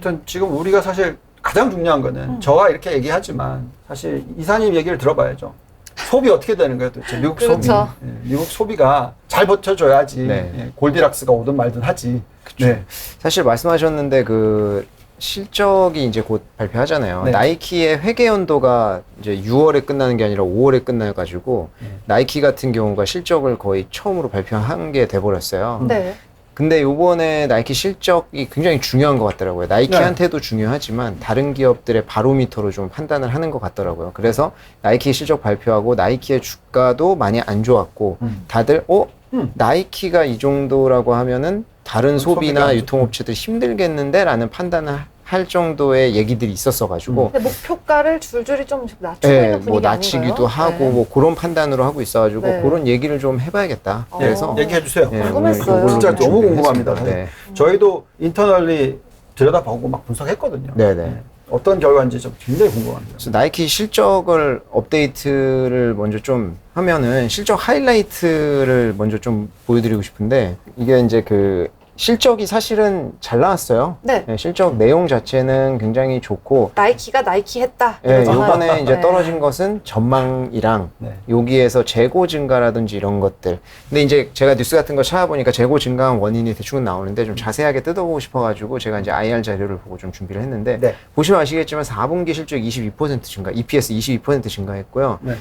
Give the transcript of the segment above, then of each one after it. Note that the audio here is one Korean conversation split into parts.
아무튼 지금 우리가 사실 가장 중요한 거는 저가 이렇게 얘기하지만 사실 이사님 얘기를 들어봐야죠. 소비 어떻게 되는 거예요 도대체 미국 그렇죠. 소비. 예, 미국 소비가 잘 버텨줘야지 네. 예, 골디락스가 오든 말든 하지. 그쵸. 네. 사실 말씀하셨는데 그 실적이 이제 곧 발표하잖아요. 네. 나이키의 회계 연도가 이제 6월에 끝나는 게 아니라 5월에 끝나가지고 나이키 같은 경우가 실적을 거의 처음으로 발표한 게 돼버렸어요. 네. 근데 요번에 나이키 실적이 굉장히 중요한 것 같더라고요. 나이키한테도 중요하지만 다른 기업들의 바로미터로 좀 판단을 하는 것 같더라고요. 그래서 나이키 실적 발표하고 나이키의 주가도 많이 안 좋았고 다들 나이키가 이 정도라고 하면은 다른 소비나 소비가 유통업체들 힘들겠는데 라는 판단을 할 정도의 얘기들이 있었어가지고 근데 목표가를 줄줄이 좀 낮추고 네, 있는 분위기 뭐 낮추기도 아닌가요? 하고 네. 뭐 그런 판단으로 하고 있어가지고 네. 그런 얘기를 좀 해봐야겠다. 그래서 얘기해 주세요. 예, 궁금했어요. 오늘 진짜 그걸로 너무 준비를 궁금합니다. 했습니다. 사실. 저희도 인터널리 들여다보고 막 분석했거든요. 네네. 예, 어떤 결과인지 좀 굉장히 궁금합니다. 그래서 나이키 실적을 업데이트를 먼저 좀 하면은 실적 하이라이트를 먼저 좀 보여드리고 싶은데 이게 이제 그 실적이 사실은 잘 나왔어요. 네. 실적 내용 자체는 굉장히 좋고 나이키가 나이키 했다. 예, 이거잖아요. 이번에 이제 네. 떨어진 것은 전망이랑 네. 여기에서 재고 증가라든지 이런 것들. 근데 이제 제가 뉴스 같은 거 찾아보니까 재고 증가한 원인이 대충은 나오는데 좀 자세하게 뜯어보고 싶어가지고 제가 이제 IR 자료를 보고 좀 준비를 했는데 네. 보시면 아시겠지만 4분기 실적 22% 증가, EPS 22% 증가했고요. 네.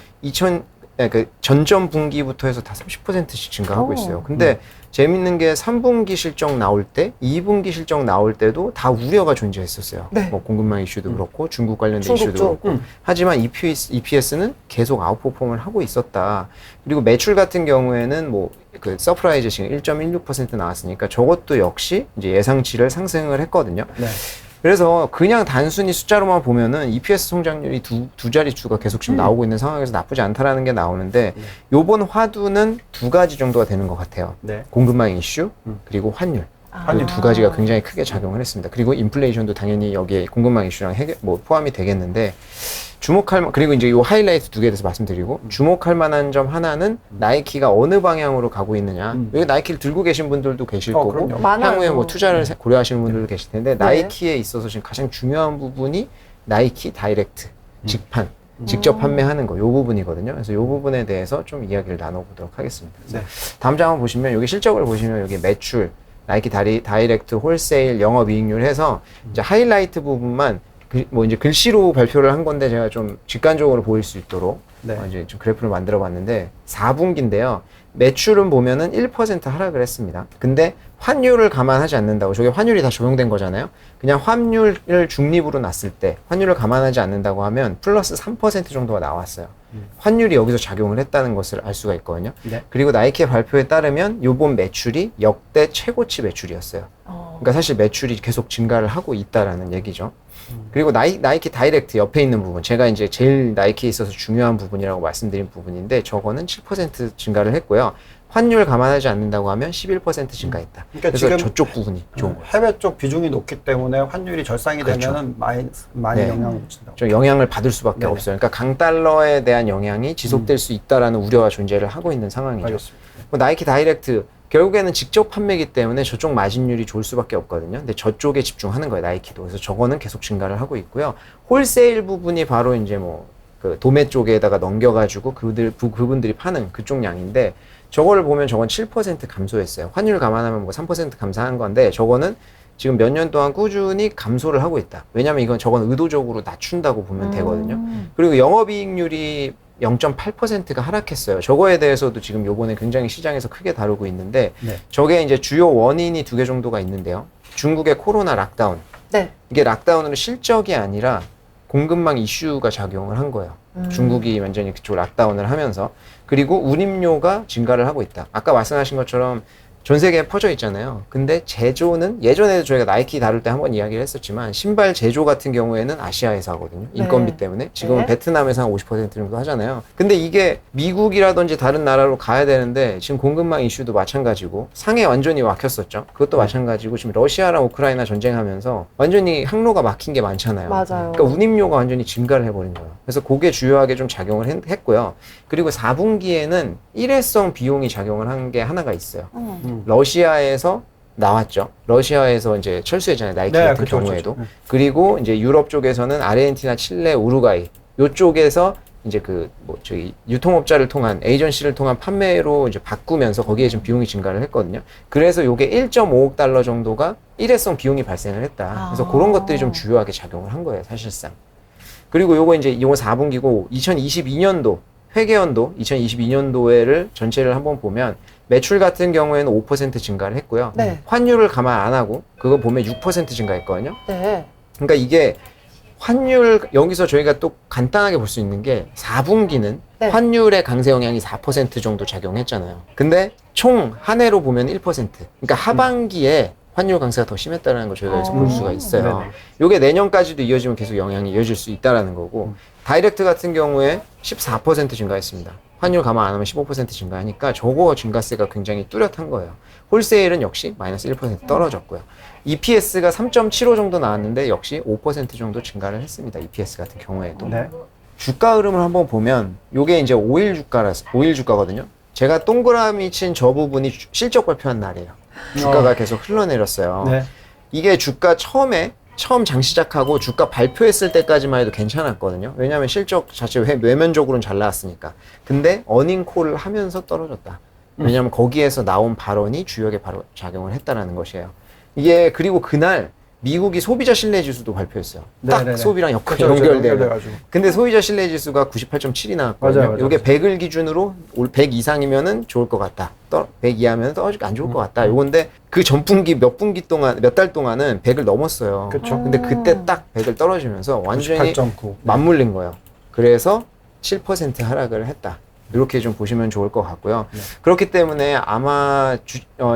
그 전전 분기부터 해서 다 30%씩 증가하고 오. 있어요. 근데 재밌는 게 3분기 실적 나올 때, 2분기 실적 나올 때도 다 우려가 존재했었어요. 네. 뭐 공급망 이슈도 그렇고 중국 관련된 중국 이슈도 쪽. 그렇고. 하지만 EPS는 계속 아웃퍼폼을 하고 있었다. 그리고 매출 같은 경우에는 뭐 그 서프라이즈 지금 1.16% 나왔으니까 저것도 역시 이제 예상치를 상승을 했거든요. 네. 그래서 그냥 단순히 숫자로만 보면은 EPS 성장률이 두 자릿수가 계속 지금 나오고 있는 상황에서 나쁘지 않다라는 게 나오는데 요번 화두는 두 가지 정도가 되는 것 같아요. 네. 공급망 이슈 그리고 환율. 이 두 가지가 굉장히 크게 작용을 했습니다. 그리고 인플레이션도 당연히 여기에 공급망 이슈랑 포함이 되겠는데 그리고 이제 이 하이라이트 두 개에 대해서 말씀드리고 주목할 만한 점 하나는 나이키가 어느 방향으로 가고 있느냐. 여기 나이키를 들고 계신 분들도 계실 거고 그럼요. 많아요. 향후에 뭐 투자를 고려하시는 분들도 계실 텐데 네. 나이키에 있어서 지금 가장 중요한 부분이 나이키 다이렉트 직판 직접 판매하는 거, 요 부분이거든요. 그래서 요 부분에 대해서 좀 이야기를 나눠보도록 하겠습니다. 그래서 네. 다음 장 한번 보시면 여기 실적을 보시면 여기 매출, 나이키 다이렉트, 홀세일, 영업이익률 해서 이제 하이라이트 부분만 뭐 이제 글씨로 발표를 한 건데 제가 좀 직관적으로 보일 수 있도록 네. 이제 좀 그래프를 만들어 봤는데 4분기인데요. 매출은 보면은 1% 하락을 했습니다. 근데 환율을 감안하지 않는다고, 저게 환율이 다 적용된 거잖아요. 그냥 환율을 중립으로 놨을 때 환율을 감안하지 않는다고 하면 플러스 3% 정도가 나왔어요. 환율이 여기서 작용을 했다는 것을 알 수가 있거든요. 네. 그리고 나이키의 발표에 따르면 요번 매출이 역대 최고치 매출이었어요. 그러니까 사실 매출이 계속 증가를 하고 있다라는 얘기죠. 그리고 나이키 다이렉트 옆에 있는 부분, 제가 이제 제일 나이키에 있어서 중요한 부분이라고 말씀드린 부분인데 저거는 7% 증가를 했고요. 환율 감안하지 않는다고 하면 11% 증가했다. 그러니까 그래서 지금 저쪽 부분이 좋은 거예요. 해외 쪽 비중이 높기 때문에 환율이 절상이 그렇죠. 되면은 많이 네. 영향을 미친다고. 좀 영향을 받을 수밖에 네네. 없어요. 그러니까 강달러에 대한 영향이 지속될 수 있다라는 우려가 존재를 하고 있는 상황이죠. 알겠습니다. 뭐 나이키 다이렉트 결국에는 직접 판매이기 때문에 저쪽 마진율이 좋을 수밖에 없거든요. 근데 저쪽에 집중하는 거예요, 나이키도. 그래서 저거는 계속 증가를 하고 있고요. 홀세일 부분이 바로 이제 뭐 그 도매 쪽에다가 넘겨가지고 그분들이 파는 그쪽 양인데 저거를 보면 저건 7% 감소했어요. 환율 감안하면 뭐 3% 감소한 건데 저거는 지금 몇 년 동안 꾸준히 감소를 하고 있다. 왜냐면 저건 의도적으로 낮춘다고 보면 되거든요. 그리고 영업이익률이 0.8%가 하락했어요. 저거에 대해서도 지금 요번에 굉장히 시장에서 크게 다루고 있는데 네. 저게 이제 주요 원인이 두 개 정도가 있는데요. 중국의 코로나 락다운. 네. 이게 락다운으로 실적이 아니라 공급망 이슈가 작용을 한 거예요. 중국이 완전히 그쪽 락다운을 하면서. 그리고 운임료가 증가를 하고 있다. 아까 말씀하신 것처럼 전 세계에 퍼져 있잖아요. 근데 제조는 예전에도 저희가 나이키 다룰 때 한번 이야기를 했었지만 신발 제조 같은 경우에는 아시아에서 하거든요. 인건비 네. 때문에. 지금은 네. 베트남에서 한 50% 정도 하잖아요. 근데 이게 미국이라든지 다른 나라로 가야 되는데 지금 공급망 이슈도 마찬가지고 상해 완전히 막혔었죠. 그것도 마찬가지고 지금 러시아랑 우크라이나 전쟁하면서 완전히 항로가 막힌 게 많잖아요. 맞아요. 그러니까 운임료가 완전히 증가를 해버린 거예요. 그래서 그게 주요하게 좀 작용을 했고요. 그리고 4분기에는 일회성 비용이 작용을 한 게 하나가 있어요. 러시아에서 나왔죠. 러시아에서 이제 철수했잖아요. 나이키 네, 같은 그쵸, 경우에도. 그쵸. 그리고 이제 유럽 쪽에서는 아르헨티나, 칠레, 우루과이 요쪽에서 이제 저기 유통업자를 통한 에이전시를 통한 판매로 이제 바꾸면서 거기에 좀 비용이 증가를 했거든요. 그래서 요게 1.5억 달러 정도가 일회성 비용이 발생을 했다. 그래서 아. 그런 것들이 좀 주요하게 작용을 한 거예요, 사실상. 그리고 요거 이제 요거 4분기고 2022년도 회계연도 2022년도에를 전체를 한번 보면 매출 같은 경우에는 5% 증가를 했고요. 네. 환율을 감안 안 하고 그거 보면 6% 증가했거든요. 네. 그러니까 이게 환율 여기서 저희가 또 간단하게 볼 수 있는 게 4분기는 네. 환율의 강세 영향이 4% 정도 작용했잖아요. 근데 총 한 해로 보면 1%. 그러니까 하반기에 환율 강세가 더 심했다는 걸 저희가 여기서 볼 수가 있어요. 네네. 요게 내년까지도 이어지면 계속 영향이 이어질 수 있다라는 거고 다이렉트 같은 경우에 14% 증가했습니다. 환율 감안 안 하면 15% 증가하니까 저거 증가세가 굉장히 뚜렷한 거예요. 홀세일은 역시 마이너스 1% 떨어졌고요. EPS가 3.75 정도 나왔는데 역시 5% 정도 증가를 했습니다. EPS 같은 경우에도. 네. 주가 흐름을 한번 보면 요게 이제 5일 주가거든요. 제가 동그라미 친 저 부분이 실적 발표한 날이에요. 주가가 계속 흘러내렸어요. 네. 이게 주가 처음 장 시작하고 주가 발표했을 때까지만 해도 괜찮았거든요. 왜냐하면 실적 자체 외면적으로는 잘 나왔으니까. 근데 어닝콜을 하면서 떨어졌다. 왜냐하면 거기에서 나온 발언이 주역에 바로 작용을 했다라는 것이에요. 이게 그리고 그날 미국이 소비자 신뢰 지수도 발표했어요. 딱 네네네. 소비랑 그쵸, 연결되는. 연결돼가지고. 근데 소비자 신뢰 지수가 98.7이 나왔거든요. 맞아요. 이게 100을 기준으로 올 100 이상이면은 좋을 것 같다. 100 이하면 안 좋을 것 같다. 요건데 그 전분기 몇 달 동안은 100을 넘었어요. 그쵸. 근데 그때 딱 100을 떨어지면서 완전히 98.9. 맞물린 거예요. 그래서 7% 하락을 했다. 이렇게 좀 보시면 좋을 것 같고요. 네. 그렇기 때문에 아마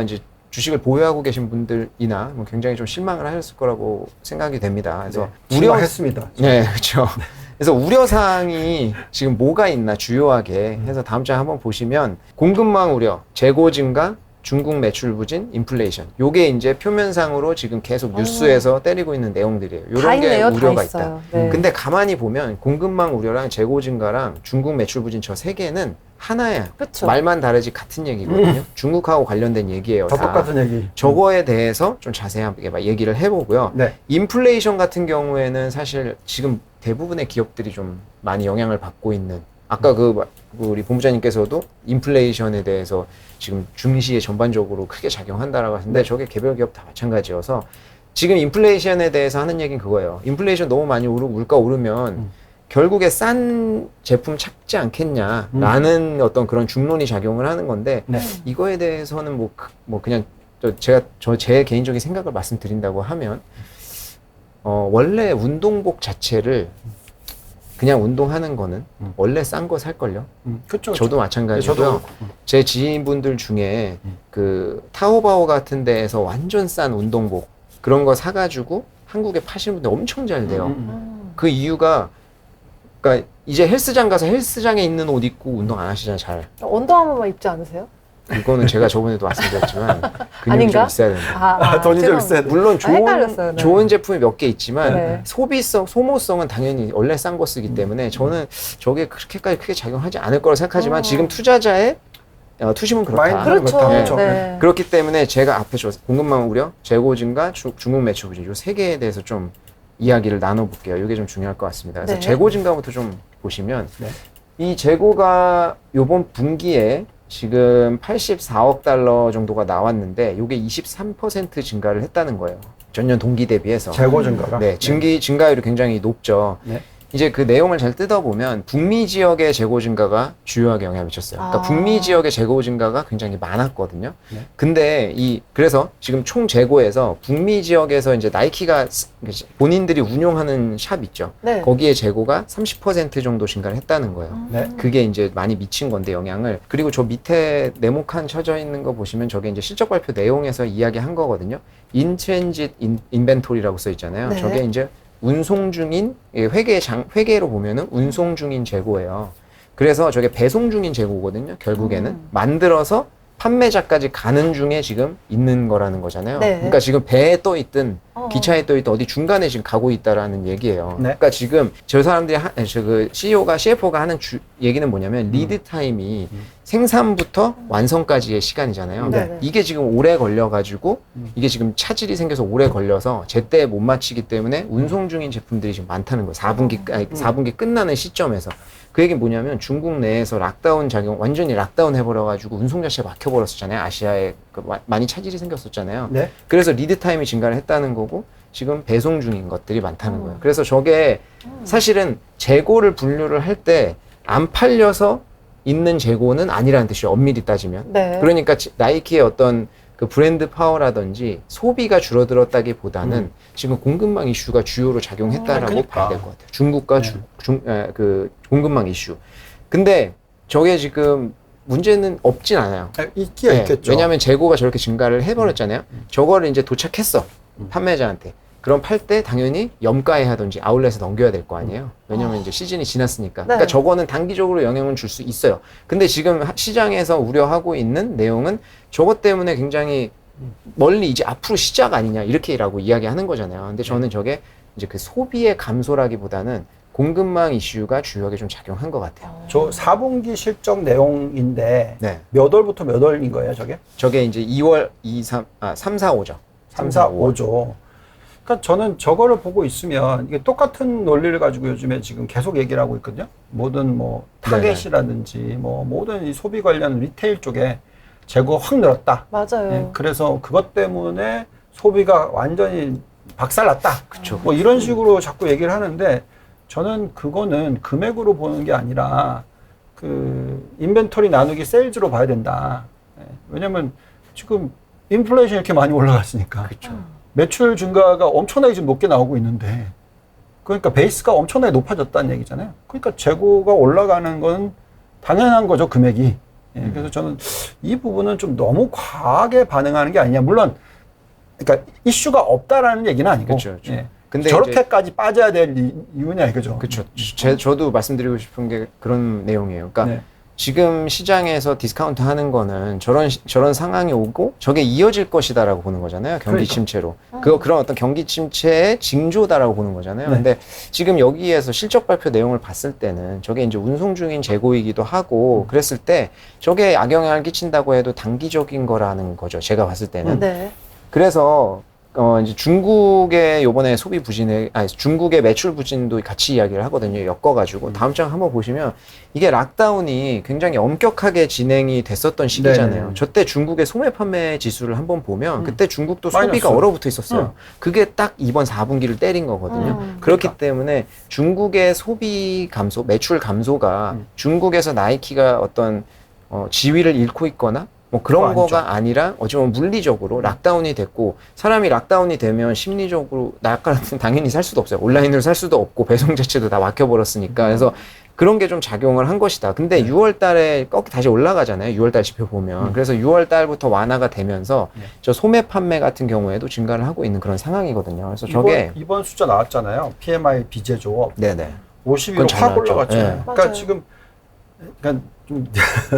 이제 주식을 보유하고 계신 분들이나 뭐 굉장히 좀 실망을 하셨을 거라고 생각이 됩니다. 그래서 우려했습니다. 네, 그렇죠. 그래서 우려사항이 지금 뭐가 있나 주요하게 해서 다음 장에 한번 보시면 공급망 우려, 재고 증가, 중국 매출 부진, 인플레이션. 요게 이제 표면상으로 지금 계속 뉴스에서 때리고 있는 내용들이에요. 다 요런 게 있네요. 다 우려가 있어요. 있다. 네. 근데 가만히 보면 공급망 우려랑 재고 증가랑 중국 매출 부진 저 세 개는 하나야. 그쵸. 말만 다르지 같은 얘기거든요. 중국하고 관련된 얘기예요. 다 다. 똑같은 얘기. 저거에 대해서 좀 자세하게 얘기를 해보고요. 네. 인플레이션 같은 경우에는 사실 지금 대부분의 기업들이 좀 많이 영향을 받고 있는 아까 우리 본부장님께서도 인플레이션에 대해서 지금 증시에 전반적으로 크게 작용한다라고 하는데 저게 개별 기업 다 마찬가지여서 지금 인플레이션에 대해서 하는 얘기는 그거예요. 인플레이션 너무 많이 오르고 물가 오르면 결국에 싼 제품 찾지 않겠냐라는 어떤 그런 중론이 작용을 하는 건데 네. 이거에 대해서는 그냥 제 개인적인 생각을 말씀드린다고 하면 원래 운동복 자체를 그냥 운동하는 거는 원래 싼 거 살걸요. 그쵸. 저도 마찬가지고요. 제 지인분들 중에 그 타오바오 같은 데에서 완전 싼 운동복 그런 거 사가지고 한국에 파시는 분들 엄청 잘 돼요. 그 이유가 그러니까 이제 헬스장 가서 헬스장에 있는 옷 입고 운동 안 하시잖아요. 잘. 언더아머만 입지 않으세요? 그거는 제가 저번에도 말씀드렸지만 근육이 아닌가? 좀 있어야 된다. 돈이 좀 죄송- 있어야 돼. 물론 헷갈렸어요, 네. 좋은 제품이 몇 개 있지만 네. 소모성은 당연히 원래 싼 거 쓰기 때문에 저는 저게 그렇게까지 크게 작용하지 않을 거라고 생각하지만 지금 투자자의 투심은 그렇다. 마인드는 그렇죠. 그렇다. 네. 그렇죠. 네. 그렇기 때문에 제가 앞에 공급망 우려, 재고 증가, 중국 매출 부진 이 세 개에 대해서 좀 이야기를 나눠볼게요. 이게 좀 중요할 것 같습니다. 그래서 네. 재고 증가부터 좀 보시면 네. 이 재고가 요번 분기에 지금 84억 달러 정도가 나왔는데 이게 23% 증가를 했다는 거예요. 전년 동기 대비해서. 재고 증가가. 네, 증가율이 굉장히 높죠. 네. 이제 그 내용을 잘 뜯어보면 북미 지역의 재고 증가가 주요하게 영향을 미쳤어요. 그러니까 북미 지역의 재고 증가가 굉장히 많았거든요. 네. 근데 그래서 지금 총 재고에서 북미 지역에서 이제 나이키가 본인들이 운용하는 샵 있죠. 네. 거기에 재고가 30% 정도 증가를 했다는 거예요. 네. 그게 이제 많이 미친 건데 영향을. 그리고 저 밑에 네모칸 쳐져 있는 거 보시면 저게 이제 실적 발표 내용에서 이야기한 거거든요. In transit inventory라고 써 있잖아요. 네. 저게 이제 운송 중인 회계로 보면은 운송 중인 재고예요. 그래서 저게 배송 중인 재고거든요. 결국에는 만들어서 판매자까지 가는 중에 지금 있는 거라는 거잖아요. 네. 그러니까 지금 배에 떠 있든 기차에 떠 있든 어디 중간에 지금 가고 있다라는 얘기예요. 네. 그러니까 지금 저 사람들이 그 CEO가 CFO가 하는 얘기는 뭐냐면 리드 타임이 생산부터 완성까지의 시간이잖아요. 네. 이게 지금 오래 걸려가지고 이게 지금 차질이 생겨서 오래 걸려서 제때 못 맞추기 때문에 운송 중인 제품들이 지금 많다는 거예요. 4분기 끝나는 시점에서. 그 얘기는 뭐냐면 중국 내에서 락다운 작용, 완전히 락다운 해버려가지고 운송 자체가 막혀버렸었잖아요. 아시아에 많이 차질이 생겼었잖아요. 네. 그래서 리드 타임이 증가를 했다는 거고 지금 배송 중인 것들이 많다는 거예요. 그래서 저게 사실은 재고를 분류를 할 때 안 팔려서 있는 재고는 아니라는 뜻이에요. 엄밀히 따지면. 네. 그러니까 나이키의 어떤 그 브랜드 파워라든지 소비가 줄어들었다기보다는 지금 공급망 이슈가 주요로 작용했다라고 그러니까. 봐야 될 것 같아요. 중국과 네. 그 공급망 이슈. 근데 저게 지금 문제는 없진 않아요. 있기야 네, 있겠죠. 왜냐하면 재고가 저렇게 증가를 해버렸잖아요. 저거를 이제 도착했어. 판매자한테. 그럼 팔 때 당연히 염가에 하든지 아울렛에 넘겨야 될 거 아니에요. 왜냐면 이제 시즌이 지났으니까. 네. 그러니까 저거는 단기적으로 영향을 줄 수 있어요. 근데 지금 시장에서 우려하고 있는 내용은 저것 때문에 굉장히 멀리 이제 앞으로 시작 아니냐 이렇게라고 이야기하는 거잖아요. 근데 저는 저게 이제 그 소비의 감소라기보다는 공급망 이슈가 주요하게 좀 작용한 것 같아요. 저 4분기 실적 내용인데 네. 몇 월부터 몇 월인 거예요, 저게? 저게 이제 2월 3, 4, 5죠. 3, 4, 5조. 그러니까 저는 저거를 보고 있으면 이게 똑같은 논리를 가지고 요즘에 지금 계속 얘기를 하고 있거든요. 모든 뭐 타겟이라든지 뭐 모든 이 소비 관련 리테일 쪽에 재고가 확 늘었다. 맞아요. 예, 그래서 그것 때문에 소비가 완전히 박살났다. 그쵸. 뭐 이런 식으로 자꾸 얘기를 하는데 저는 그거는 금액으로 보는 게 아니라 그 인벤토리 나누기 세일즈로 봐야 된다. 예, 왜냐면 지금 인플레이션이 이렇게 많이 올라갔으니까. 그쵸. 매출 증가가 엄청나게 지금 높게 나오고 있는데 그러니까 베이스가 엄청나게 높아졌다는 얘기잖아요. 그러니까 재고가 올라가는 건 당연한 거죠, 금액이. 예, 그래서 저는 이 부분은 좀 너무 과하게 반응하는 게 아니냐. 물론 그러니까 이슈가 없다라는 얘기는 아니고 그쵸, 그쵸. 예. 근데 저렇게까지 빠져야 될 이유냐 이거죠. 그렇죠. 저도 말씀드리고 싶은 게 그런 내용이에요. 그러니까 네. 지금 시장에서 디스카운트 하는 거는 저런 상황이 오고 저게 이어질 것이다라고 보는 거잖아요. 경기 그러니까. 침체로. 그런 어떤 경기 침체의 징조다라고 보는 거잖아요. 네. 근데 지금 여기에서 실적 발표 내용을 봤을 때는 저게 이제 운송 중인 재고이기도 하고 그랬을 때 저게 악영향을 끼친다고 해도 단기적인 거라는 거죠. 제가 봤을 때는. 네. 그래서 이제 중국의 요번에 소비 부진에, 중국의 매출 부진도 같이 이야기를 하거든요. 엮어가지고. 다음 장 한번 보시면 이게 락다운이 굉장히 엄격하게 진행이 됐었던 시기잖아요. 네네. 저때 중국의 소매 판매 지수를 한번 보면 그때 중국도 소비가 마이너스. 얼어붙어 있었어요. 그게 딱 이번 4분기를 때린 거거든요. 그렇기 그러니까. 때문에 중국의 소비 감소, 매출 감소가 중국에서 나이키가 어떤 지위를 잃고 있거나 뭐 그런 그거 거가 아니라 어찌 보면 물리적으로 락다운이 됐고 사람이 락다운이 되면 심리적으로 나 같은 당연히 살 수도 없어요. 온라인으로 살 수도 없고 배송 자체도 다 막혀버렸으니까 그래서 그런 게 좀 작용을 한 것이다. 근데 6월 달에 꺾이 다시 올라가잖아요. 6월 달 지표 보면. 그래서 6월 달부터 완화가 되면서 저 소매 판매 같은 경우에도 증가를 하고 있는 그런 상황이거든요. 그래서 저게 이번 숫자 나왔잖아요. PMI 비제조업 네네. 50위로 그건 잘 확 나왔죠. 올라갔잖아요. 네. 그러니까 맞아요. 지금 그러니까 좀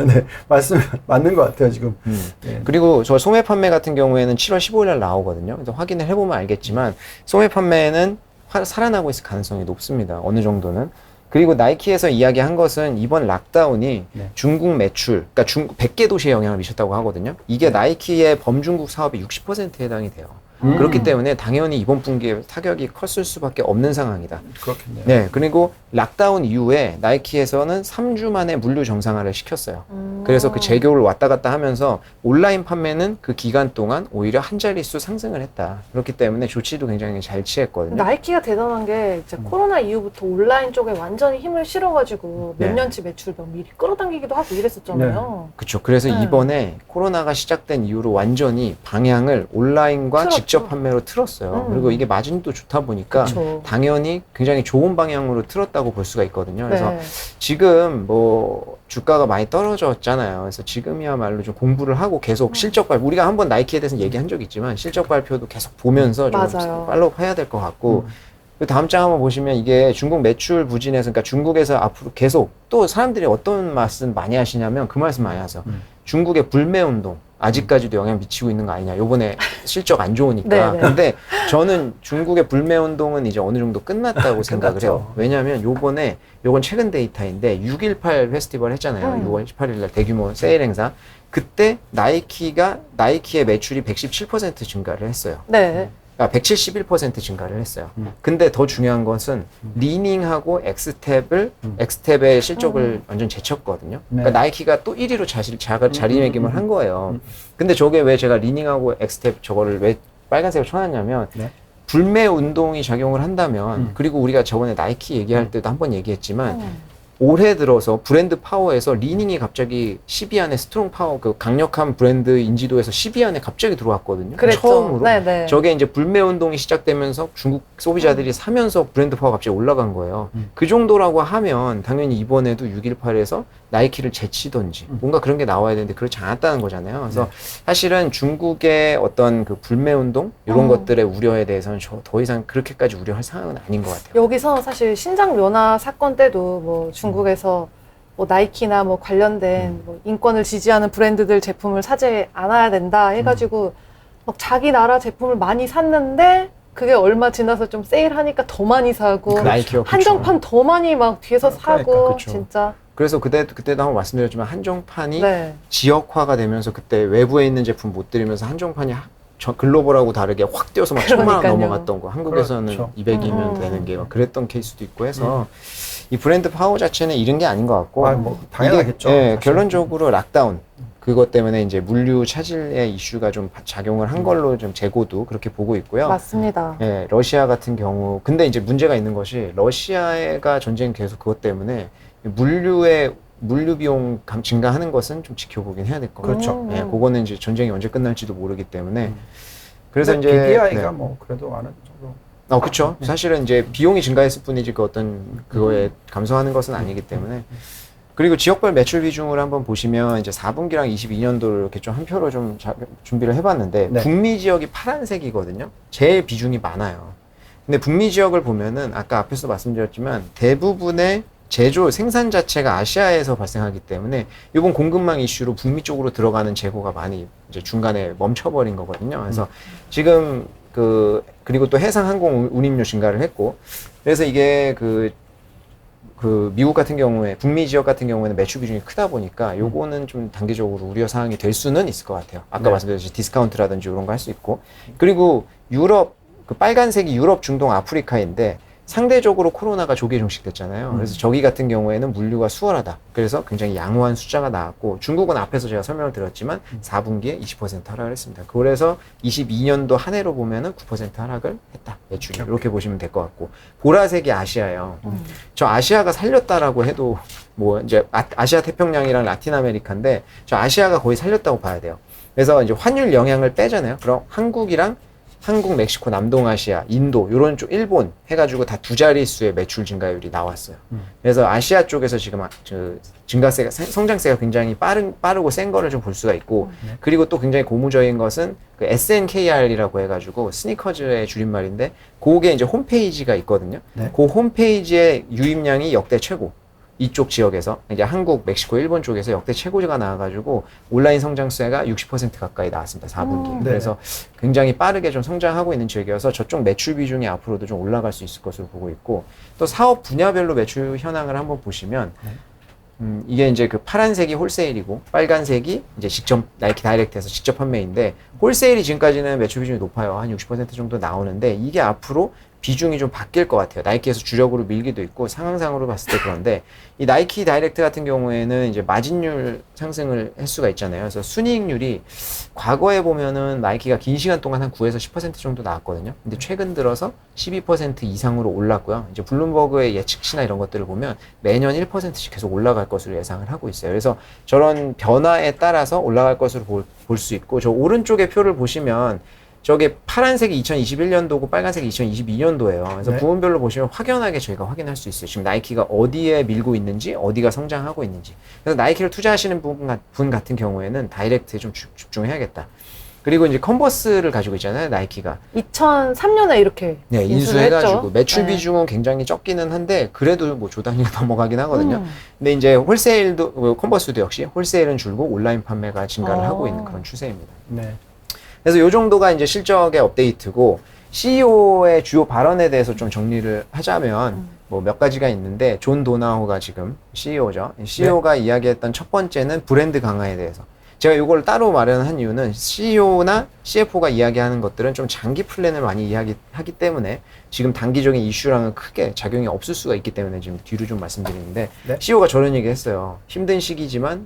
네, 말씀 맞는 것 같아요 지금. 네. 그리고 저 소매 판매 같은 경우에는 7월 15일 날 나오거든요. 그래서 확인을 해보면 알겠지만 소매 판매는 살아나고 있을 가능성이 높습니다. 어느 정도는. 그리고 나이키에서 이야기한 것은 이번 락다운이 네. 중국 매출, 그러니까 100개 도시에 영향을 미쳤다고 하거든요. 이게 나이키의 범중국 사업의 60%에 해당이 돼요. 그렇기 때문에 당연히 이번 분기에 타격이 컸을 수밖에 없는 상황이다. 그렇겠네요. 네, 그리고 락다운 이후에 나이키에서는 3주 만에 물류 정상화를 시켰어요. 그래서 그 재고를 왔다 갔다 하면서 온라인 판매는 그 기간 동안 오히려 한 자릿수 상승을 했다. 그렇기 때문에 조치도 굉장히 잘 취했거든요. 나이키가 대단한 게 이제 코로나 이후부터 온라인 쪽에 완전히 힘을 실어가지고 몇 네. 년치 매출 막 미리 끌어당기기도 하고 이랬었잖아요. 그렇죠. 그래서 네. 이번에 코로나가 시작된 이후로 완전히 방향을 온라인과 틀었죠. 직접 판매로 틀었어요. 그리고 이게 마진도 좋다 보니까 그쵸. 당연히 굉장히 좋은 방향으로 틀었다고 볼 수가 있거든요. 그래서 네. 지금 뭐 주가가 많이 떨어졌잖아요. 그래서 지금이야말로 좀 공부를 하고 계속 실적 발표, 우리가 한번 나이키에 대해서 얘기한 적이 있지만 실적 발표도 계속 보면서 좀 맞아요. 팔로우 해야 될 것 같고 그 다음 장 한번 보시면 이게 중국 매출 부진에서, 그러니까 중국에서 앞으로 계속 또 사람들이 어떤 말씀 많이 하시냐면 그 말씀 많이 하세요. 중국의 불매 운동 아직까지도 영향 미치고 있는 거 아니냐. 요번에 실적 안 좋으니까. 네네. 근데 저는 중국의 불매 운동은 이제 어느 정도 끝났다고 생각을 해요. 끝났죠. 왜냐하면 요건 최근 데이터인데 6.18 페스티벌 했잖아요. 6월 18일 날 대규모 세일 행사. 그때 나이키의 매출이 117% 증가를 했어요. 네. 171% 증가를 했어요. 근데 더 중요한 것은 리닝하고 엑스탭의 실적을 완전 제쳤거든요. 네. 그러니까 나이키가 또 1위로 자리매김을 한 거예요. 근데 저게 왜 제가 리닝하고 엑스탭 저거를 왜 빨간색을 쳐놨냐면 네. 불매 운동이 작용을 한다면 그리고 우리가 저번에 나이키 얘기할 때도 한번 얘기했지만 올해 들어서 브랜드 파워에서 리닝이 갑자기 10위 안에 스트롱 파워, 그 강력한 브랜드 인지도에서 10위 안에 갑자기 들어왔거든요. 그랬죠. 처음으로. 네네. 저게 이제 불매 운동이 시작되면서 중국 소비자들이 사면서 브랜드 파워가 갑자기 올라간 거예요. 그 정도라고 하면 당연히 이번에도 6.18에서 나이키를 제치던지 뭔가 그런 게 나와야 되는데 그렇지 않았다는 거잖아요. 그래서 사실은 중국의 어떤 그 불매 운동 이런 것들의 우려에 대해서는 더 이상 그렇게까지 우려할 상황은 아닌 것 같아요. 여기서 사실 신장 면화 사건 때도 뭐 중국에서 뭐 나이키나 뭐 관련된 뭐 인권을 지지하는 브랜드들 제품을 사지 않아야 된다 해가지고 막 자기 나라 제품을 많이 샀는데 그게 얼마 지나서 좀 세일하니까 더 많이 사고 나이키가 한정판 더 많이 막 뒤에서 사고 그러니까, 그쵸. 진짜 그래서 그때도 한번 말씀드렸지만 한정판이 네. 지역화가 되면서 그때 외부에 있는 제품 못 들이면서 한정판이 글로벌하고 다르게 확 뛰어서 막 1000만 원 그러니까요. 넘어갔던 거. 한국에서는 그렇죠. 200이면 되는 게 막 그랬던 케이스도 있고 해서 이 브랜드 파워 자체는 이런 게 아닌 것 같고 뭐 당연하겠죠. 이게, 사실. 결론적으로 락다운 그것 때문에 이제 물류 차질의 이슈가 좀 작용을 한 걸로 좀 재고도 그렇게 보고 있고요. 맞습니다. 예, 러시아 같은 경우 근데 이제 문제가 있는 것이 러시아가 전쟁 계속 그것 때문에 물류 비용 증가하는 것은 좀 지켜보긴 해야 될 것 같아요. 그렇죠. 예, 그거는 이제 전쟁이 언제 끝날지도 모르기 때문에 그래서 근데 이제 BDI가 네. 뭐 그래도 어느 정도 그렇죠. 사실은 이제 비용이 증가했을 뿐이지 그 어떤 그거에 감소하는 것은 아니기 때문에 그리고 지역별 매출 비중을 한번 보시면 이제 4분기랑 22년도를 이렇게 좀 한 표로 좀 준비를 해봤는데 네. 북미 지역이 파란색이거든요. 제일 비중이 많아요. 근데 북미 지역을 보면은 아까 앞에서 말씀드렸지만 대부분의 생산 자체가 아시아에서 발생하기 때문에 이번 공급망 이슈로 북미 쪽으로 들어가는 재고가 많이 이제 중간에 멈춰버린 거거든요. 그래서 지금 그리고 또 해상 항공 운임료 증가를 했고 그래서 이게 그 미국 같은 경우에 북미 지역 같은 경우에는 매출 비중이 크다 보니까 요거는 좀 단기적으로 우려 사항이 될 수는 있을 것 같아요. 아까 네. 말씀드렸듯이 디스카운트라든지 이런 거 할 수 있고 그리고 유럽 그 빨간색이 유럽, 중동, 아프리카인데 상대적으로 코로나가 조기에 종식됐잖아요. 그래서 저기 같은 경우에는 물류가 수월하다. 그래서 굉장히 양호한 숫자가 나왔고 중국은 앞에서 제가 설명을 드렸지만 4분기에 20% 하락을 했습니다. 그래서 22년도 한 해로 보면은 9% 하락을 했다. 매출이. 이렇게 보시면 될 것 같고 보라색이 아시아예요. 저 아시아가 살렸다라고 해도 뭐 이제 아시아 태평양이랑 라틴 아메리카인데 저 아시아가 거의 살렸다고 봐야 돼요. 그래서 이제 환율 영향을 빼잖아요. 그럼 한국, 멕시코, 남동아시아, 인도 요런 쪽 일본 해가지고 다 두 자릿수의 매출 증가율이 나왔어요. 그래서 아시아 쪽에서 지금 증가세가 성장세가 굉장히 빠르고 센 거를 좀 볼 수가 있고 그리고 또 굉장히 고무적인 것은 그 SNKR이라고 해가지고 스니커즈의 줄임말인데 그게 이제 홈페이지가 있거든요. 네. 그 홈페이지의 유입량이 역대 최고. 이쪽 지역에서 이제 한국, 멕시코, 일본 쪽에서 역대 최고가 나와가지고 온라인 성장세가 60% 가까이 나왔습니다. 4분기. 그래서 굉장히 빠르게 좀 성장하고 있는 지역이어서 저쪽 매출 비중이 앞으로도 좀 올라갈 수 있을 것으로 보고 있고 또 사업 분야별로 매출 현황을 한번 보시면 이게 이제 그 파란색이 홀세일이고 빨간색이 이제 직접 나이키 다이렉트에서 직접 판매인데 홀세일이 지금까지는 매출 비중이 높아요. 한 60% 정도 나오는데 이게 앞으로 비중이 좀 바뀔 것 같아요. 나이키에서 주력으로 밀기도 있고 상황상으로 봤을 때 그런데 이 나이키 다이렉트 같은 경우에는 이제 마진율 상승을 할 수가 있잖아요. 그래서 순이익률이 과거에 보면은 나이키가 긴 시간 동안 한 9에서 10% 정도 나왔거든요. 근데 최근 들어서 12% 이상으로 올랐고요. 이제 블룸버그의 예측치나 이런 것들을 보면 매년 1%씩 계속 올라갈 것으로 예상을 하고 있어요. 그래서 저런 변화에 따라서 올라갈 것으로 볼 수 있고 저 오른쪽의 표를 보시면 저게 파란색이 2021년도고 빨간색이 2022년도예요. 그래서 네. 부문별로 보시면 확연하게 저희가 확인할 수 있어요. 지금 나이키가 어디에 밀고 있는지, 어디가 성장하고 있는지. 그래서 나이키를 투자하시는 분 같은 경우에는 다이렉트에 좀 집중해야겠다. 그리고 이제 컨버스를 가지고 있잖아요, 나이키가. 2003년에 이렇게 네, 인수를 인수해가지고 했죠. 매출 네. 비중은 굉장히 적기는 한데 그래도 뭐 조단위가 넘어가긴 하거든요. 음. 근데 이제 홀세일도 컨버스도 역시 홀세일은 줄고 온라인 판매가 증가를 하고 있는 어. 그런 추세입니다. 네. 그래서 요 정도가 이제 실적의 업데이트고 CEO의 주요 발언에 대해서 좀 정리를 하자면 뭐 몇 가지가 있는데 존 도나호가 지금 CEO죠. CEO가 이야기했던 첫 번째는 브랜드 강화에 대해서. 제가 이걸 따로 마련한 이유는 CEO나 CFO가 이야기하는 것들은 좀 장기 플랜을 많이 이야기하기 때문에 지금 단기적인 이슈랑은 크게 작용이 없을 수가 있기 때문에 지금 뒤로 좀 말씀드리는데 네. CEO가 저런 얘기 했어요. 힘든 시기지만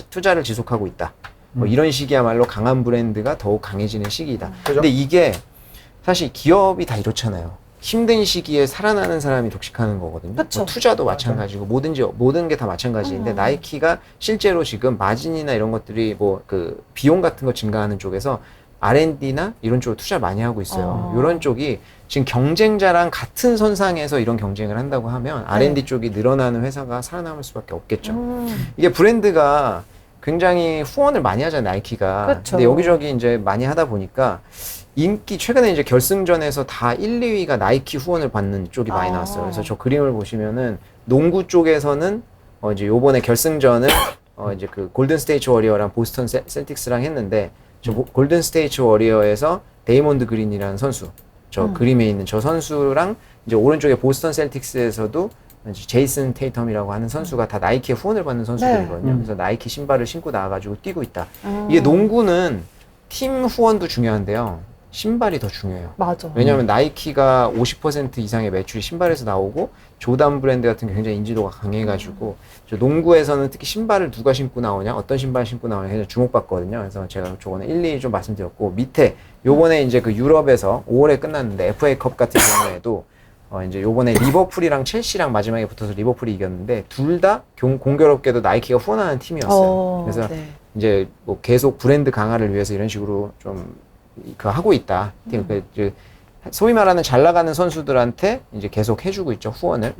투자를 지속하고 있다. 뭐 이런 시기야말로 강한 브랜드가 더욱 강해지는 시기이다. 그죠? 근데 이게 사실 기업이 다 이렇잖아요. 힘든 시기에 살아나는 사람이 독식하는 거거든요. 그쵸. 뭐 투자도 마찬가지고 모든 게 다 마찬가지인데 나이키가 실제로 지금 마진이나 이런 것들이 뭐 그 비용 같은 거 증가하는 쪽에서 R&D나 이런 쪽으로 투자 많이 하고 있어요. 이런 쪽이 지금 경쟁자랑 같은 선상에서 이런 경쟁을 한다고 하면 R&D 쪽이 늘어나는 회사가 살아남을 수밖에 없겠죠. 이게 브랜드가 굉장히 후원을 많이 하잖아요, 나이키가. 그쵸. 근데 여기저기 이제 많이 하다 보니까 최근에 이제 결승전에서 다 1, 2위가 나이키 후원을 받는 쪽이 많이 나왔어요. 그래서 저 그림을 보시면은 농구 쪽에서는 이제 요번에 결승전을 이제 그 골든 스테이트 워리어랑 보스턴 셀틱스랑 했는데 저 골든 스테이트 워리어에서 데이몬드 그린이라는 선수, 저 그림에 있는 저 선수랑 이제 오른쪽에 보스턴 셀틱스에서도 이제 제이슨 테이텀이라고 하는 선수가 다 나이키의 후원을 받는 선수들이거든요. 네. 그래서 나이키 신발을 신고 나와가지고 뛰고 있다. 이게 농구는 팀 후원도 중요한데요. 신발이 더 중요해요. 맞아. 왜냐하면 나이키가 50% 이상의 매출이 신발에서 나오고 조단 브랜드 같은 게 굉장히 인지도가 강해가지고 저 농구에서는 특히 신발을 누가 신고 나오냐, 어떤 신발 신고 나오냐 굉장히 주목받거든요. 그래서 제가 저거는 1, 2 좀 말씀드렸고 밑에 요번에 이제 그 유럽에서 5월에 끝났는데 FA컵 같은 경우에도 이제 요번에 리버풀이랑 첼시랑 마지막에 붙어서 리버풀이 이겼는데 둘 다 공교롭게도 나이키가 후원하는 팀이었어요. 그래서 네. 이제 뭐 계속 브랜드 강화를 위해서 이런 식으로 좀 하고 있다. 그러니까 이제 소위 말하는 잘 나가는 선수들한테 이제 계속 해주고 있죠, 후원을.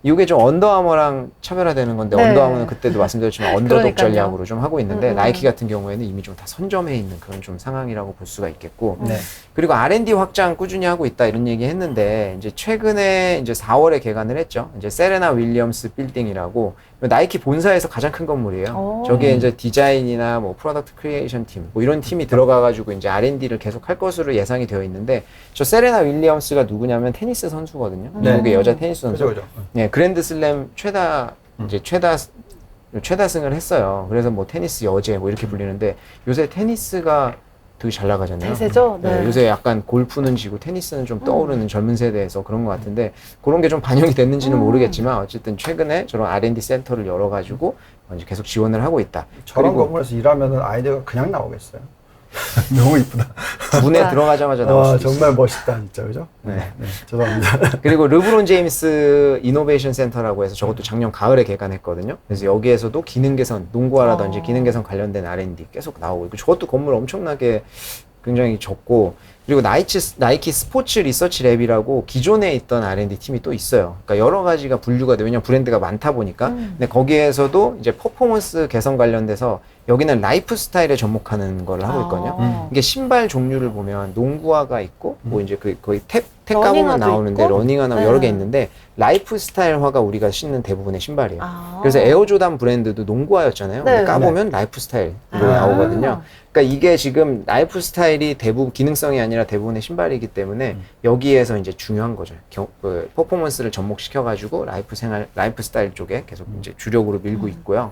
이게 좀 언더아머랑 차별화되는 건데 네. 언더아머는 그때도 말씀드렸지만 언더독 그러니까요. 전략으로 좀 하고 있는데 나이키 같은 경우에는 이미 좀 다 선점해 있는 그런 좀 상황이라고 볼 수가 있겠고 네. 그리고 R&D 확장 꾸준히 하고 있다 이런 얘기 했는데 이제 최근에 이제 4월에 개관을 했죠. 이제 세레나 윌리엄스 빌딩이라고 나이키 본사에서 가장 큰 건물이에요. 저기에 이제 디자인이나 뭐 프로덕트 크리에이션 팀 뭐 이런 팀이 들어가가지고 이제 R&D를 계속 할 것으로 예상이 되어 있는데 저 세레나 윌리엄스가 누구냐면 테니스 선수거든요. 네. 미국의 여자 테니스 선수. 그죠, 그죠. 네, 그랜드슬램 최다승을 했어요. 그래서 뭐 테니스 여제 뭐 이렇게 불리는데 요새 테니스가 되게 잘 나가잖아요. 대세죠? 네, 네. 요새 약간 골프는 지고 테니스는 좀 떠오르는 젊은 세대에서 그런 것 같은데 그런 게 좀 반영이 됐는지는 모르겠지만 어쨌든 최근에 저런 R&D 센터를 열어가지고 이제 계속 지원을 하고 있다. 저런 그리고 건물에서 일하면은 아이디어가 그냥 나오겠어요. 너무 이쁘다. 문에 진짜. 들어가자마자 나올 와, 수도 있어요. 정말 멋있다, 진짜, 그죠? 네. 죄송합니다. 그리고 르브론 제임스 이노베이션 센터라고 해서 저것도 작년 가을에 개관했거든요. 그래서 여기에서도 기능 개선, 농구화라든지 기능 개선 관련된 R&D 계속 나오고 있고 저것도 건물 엄청나게 굉장히 적고 그리고 나이키 스포츠 리서치 랩이라고 기존에 있던 R&D 팀이 또 있어요. 그러니까 여러 가지가 분류가 돼요. 왜냐면 브랜드가 많다 보니까. 근데 거기에서도 이제 퍼포먼스 개선 관련돼서 여기는 라이프 스타일에 접목하는 걸 하고 있거든요. 이게 신발 종류를 보면 농구화가 있고 뭐 이제 거의 탭 까보면 러닝화도 나오는데 있고? 러닝화 나오고 네. 여러 개 있는데 라이프 스타일화가 우리가 신는 대부분의 신발이에요. 아. 그래서 에어조단 브랜드도 농구화였잖아요. 네. 근데 까보면 라이프 스타일로 나오거든요. 그러니까 이게 지금 라이프 스타일이 대부분 기능성이 아니라 대부분의 신발이기 때문에 여기에서 이제 중요한 거죠. 그 퍼포먼스를 접목시켜가지고 라이프 스타일 쪽에 계속 이제 주력으로 밀고 있고요.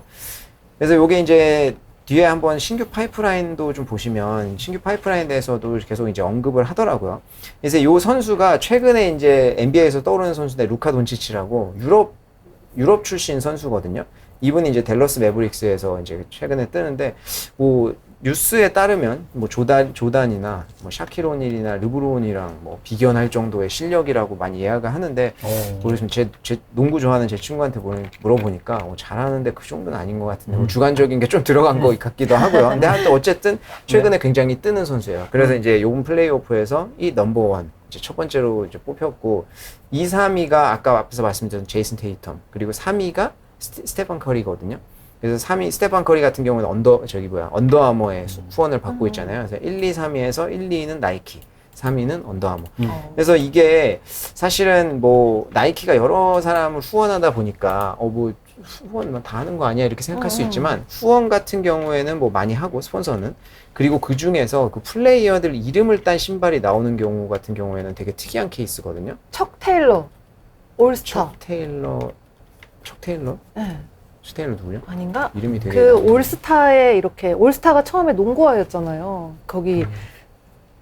그래서 요게 이제 뒤에 한번 신규 파이프라인도 좀 보시면 신규 파이프라인에 대해서도 계속 이제 언급을 하더라고요. 그래서 요 선수가 최근에 이제 NBA에서 떠오르는 선수인데 루카 돈치치라고 유럽 출신 선수거든요. 이분이 이제 댈러스 매브릭스에서 이제 최근에 뜨는데 뭐 뉴스에 따르면 뭐 조단이나 뭐 샤키로닐이나 르브론이랑 뭐 비견할 정도의 실력이라고 많이 이야기를 하는데 모르겠으면 제 농구 좋아하는 제 친구한테 물어보니까 잘하는데 그 정도는 아닌 것 같은데 뭐 주관적인 게 좀 들어간 것 같기도 하고요. 근데 하여튼 어쨌든 최근에 굉장히 뜨는 선수예요. 그래서 이제 요번 플레이오프에서 이 넘버원 이제 첫 번째로 이제 뽑혔고 2, 3위가 아까 앞에서 말씀드린 제이슨 테이텀 그리고 3위가 스테판 커리거든요. 그래서 3위 스테판 커리 같은 경우는 언더아머의 후원을 받고 있잖아요. 그래서 1, 2, 3위에서 1, 2위는 나이키, 3위는 언더아머. 그래서 이게 사실은 뭐 나이키가 여러 사람을 후원하다 보니까 뭐 후원 다 하는 거 아니야 이렇게 생각할 수 있지만 후원 같은 경우에는 뭐 많이 하고 스폰서는 그리고 그 중에서 그 플레이어들 이름을 딴 신발이 나오는 경우 같은 경우에는 되게 특이한 케이스거든요. 척 테일러 올스타. 척 테일러 네. 척 테일러 누구냐? 아닌가? 이름이 되게 그 올스타에 이렇게 올스타가 처음에 농구화였잖아요. 거기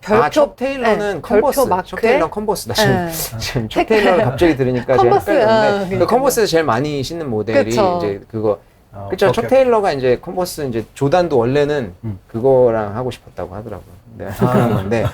별표 척 테일러는 네, 컨버스. 별표 마크에 척 테일러 컨버스. 나 지금, 네. 지금 척 테일러를 갑자기 들으니까 제가 컨버스, 헷갈렸는데 그러니까요. 컨버스에서 제일 많이 신는 모델이 그쵸. 이제 그거 그렇죠. 척 테일러가 이제 컨버스 이제 조단도 원래는 그거랑 하고 싶었다고 하더라고요. 네, 그런 건데.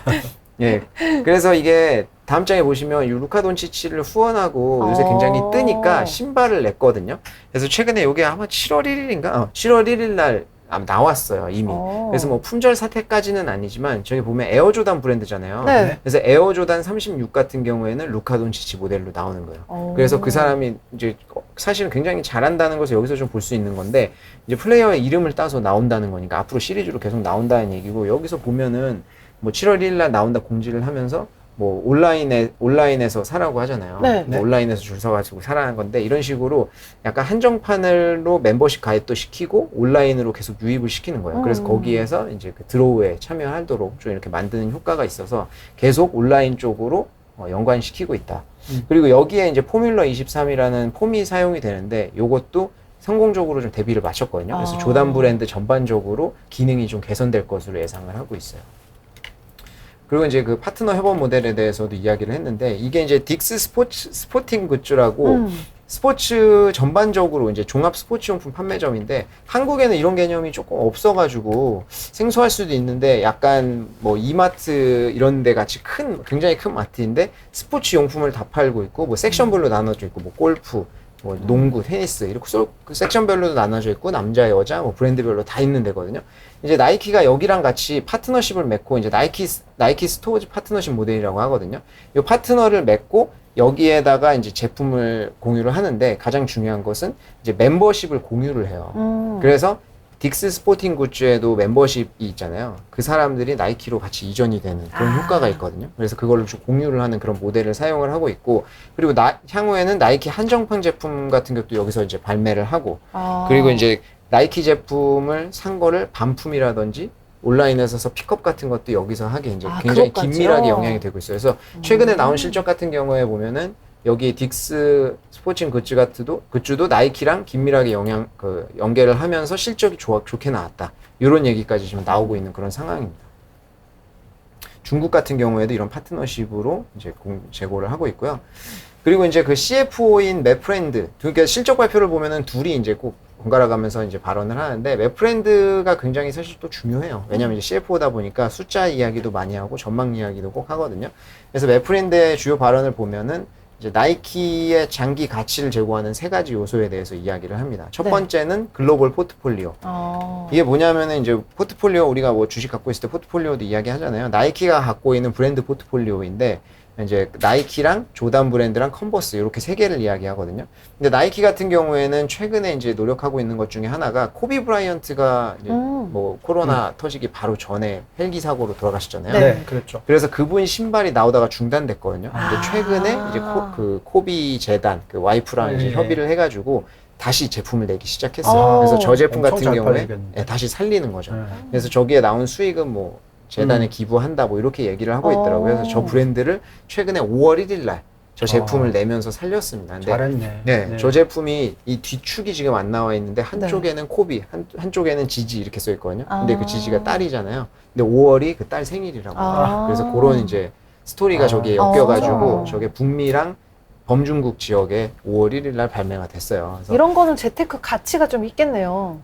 예. 그래서 이게 다음 장에 보시면 이 루카 돈치치를 후원하고 요새 굉장히 뜨니까 신발을 냈거든요. 그래서 최근에 이게 아마 7월 1일인가? 7월 1일 날 나왔어요, 이미. 그래서 뭐 품절 사태까지는 아니지만 저기 보면 에어조단 브랜드잖아요. 네. 그래서 에어조단 36 같은 경우에는 루카 돈치치 모델로 나오는 거예요. 그래서 그 사람이 이제 사실은 굉장히 잘한다는 것을 여기서 좀 볼 수 있는 건데 이제 플레이어의 이름을 따서 나온다는 거니까 앞으로 시리즈로 계속 나온다는 얘기고 여기서 보면은 뭐 7월 1일 날 나온다 공지를 하면서 뭐 온라인에서 사라고 하잖아요. 네. 뭐 온라인에서 줄 서가지고 사라는 건데 이런 식으로 약간 한정판으로 멤버십 가입도 시키고 온라인으로 계속 유입을 시키는 거예요. 그래서 거기에서 이제 그 드로우에 참여하도록 좀 이렇게 만드는 효과가 있어서 계속 온라인 쪽으로 연관시키고 있다. 그리고 여기에 이제 포뮬러 23이라는 폼이 사용이 되는데 요것도 성공적으로 좀 대비를 마쳤거든요. 그래서 조단 브랜드 전반적으로 기능이 좀 개선될 것으로 예상을 하고 있어요. 그리고 이제 그 파트너 협업 모델에 대해서도 이야기를 했는데 이게 이제 딕스 스포팅 굿즈라고 스포츠 전반적으로 이제 종합 스포츠용품 판매점인데 한국에는 이런 개념이 조금 없어가지고 생소할 수도 있는데 약간 뭐 이마트 이런 데 같이 굉장히 큰 마트인데 스포츠 용품을 다 팔고 있고 뭐 섹션별로 나눠져 있고 뭐 골프 뭐 농구, 테니스 이렇게 그 섹션별로도 나눠져 있고 남자, 여자, 뭐 브랜드별로 다 있는 데거든요. 이제 나이키가 여기랑 같이 파트너십을 맺고 이제 나이키 스토어즈 파트너십 모델이라고 하거든요. 이 파트너를 맺고 여기에다가 이제 제품을 공유를 하는데 가장 중요한 것은 이제 멤버십을 공유를 해요. 그래서 딕스 스포팅 굿즈에도 멤버십이 있잖아요. 그 사람들이 나이키로 같이 이전이 되는 그런 효과가 있거든요. 그래서 그걸로 좀 공유를 하는 그런 모델을 사용을 하고 있고, 그리고 향후에는 나이키 한정판 제품 같은 것도 여기서 이제 발매를 하고, 그리고 이제 나이키 제품을 산 거를 반품이라든지 온라인에서 픽업 같은 것도 여기서 하게 이제 굉장히 그것까지요? 긴밀하게 영향이 되고 있어요. 그래서 최근에 나온 실적 같은 경우에 보면은 여기 딕스 스포츠 굿즈도 나이키랑 긴밀하게 연계를 하면서 실적이 좋게 나왔다. 이런 얘기까지 지금 나오고 있는 그런 상황입니다. 중국 같은 경우에도 이런 파트너십으로 이제 제고를 하고 있고요. 그리고 이제 그 CFO인 맵프렌드, 그러니까 실적 발표를 보면은 둘이 이제 꼭 번갈아 가면서 이제 발언을 하는데 맵프렌드가 굉장히 사실 또 중요해요. 왜냐면 이제 CFO다 보니까 숫자 이야기도 많이 하고 전망 이야기도 꼭 하거든요. 그래서 맵프렌드의 주요 발언을 보면은 이제 나이키의 장기 가치를 제고하는 3가지 요소에 대해서 이야기를 합니다. 첫 번째는 글로벌 포트폴리오. 이게 뭐냐면은 이제 포트폴리오, 우리가 뭐 주식 갖고 있을 때 포트폴리오도 이야기 하잖아요. 나이키가 갖고 있는 브랜드 포트폴리오인데 이제 나이키랑 조단 브랜드랑 컨버스 이렇게 3개를 이야기하거든요. 근데 나이키 같은 경우에는 최근에 이제 노력하고 있는 것 중에 하나가 코비 브라이언트가 이제 뭐 코로나 터지기 바로 전에 헬기 사고로 돌아가셨잖아요. 네, 그렇죠. 그래서 그분 신발이 나오다가 중단됐거든요. 근데 최근에 이제 코비 재단 그 와이프랑 이제 협의를 해가지고 다시 제품을 내기 시작했어요. 그래서 저 제품 엄청 같은 잘 경우에 팔리겠는데. 다시 살리는 거죠. 그래서 저기에 나온 수익은 뭐 재단에 기부한다 뭐 이렇게 얘기를 하고 있더라고요. 그래서 저 브랜드를 최근에 5월 1일 날 저 제품을 내면서 살렸습니다. 근데 잘했네. 네, 저 제품이 이 뒤축이 지금 안 나와 있는데 한쪽에는 코비, 한쪽에는 지지 이렇게 써 있거든요. 근데 그 지지가 딸이잖아요. 근데 5월이 그 딸 생일이라고. 그래서 그런 이제 스토리가 저기에 엮여가지고 저게 북미랑 범중국 지역에 5월 1일 날 발매가 됐어요. 그래서 이런 거는 재테크 가치가 좀 있겠네요.